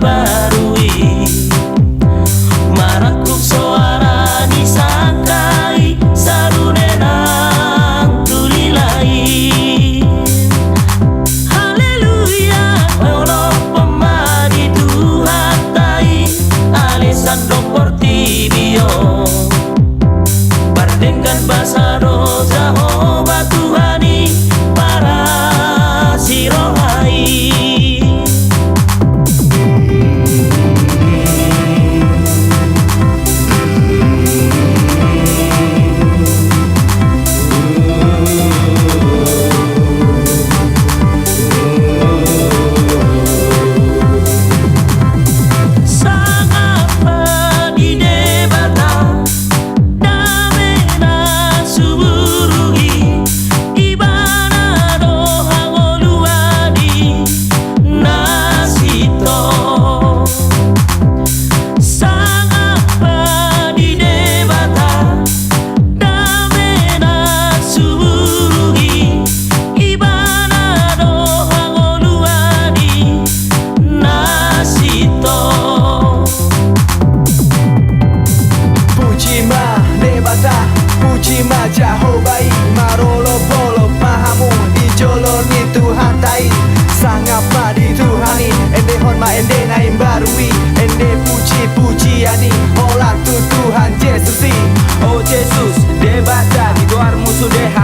barui marakuk suara disakai sarunenang tulilai. Haleluya ono pemadi Tuhan tai Alessandro Portibio bardengkan bahasa roza hoba Tuhani para sirohai. Puji Jehovah marolo bolo mahamu ijoloni Tuhan tai sangat madi Tuhani ende horma ende naim barui ende puji-pujiani olah tu Tuhan Yesusi. Oh Yesus debata di luar musuh deha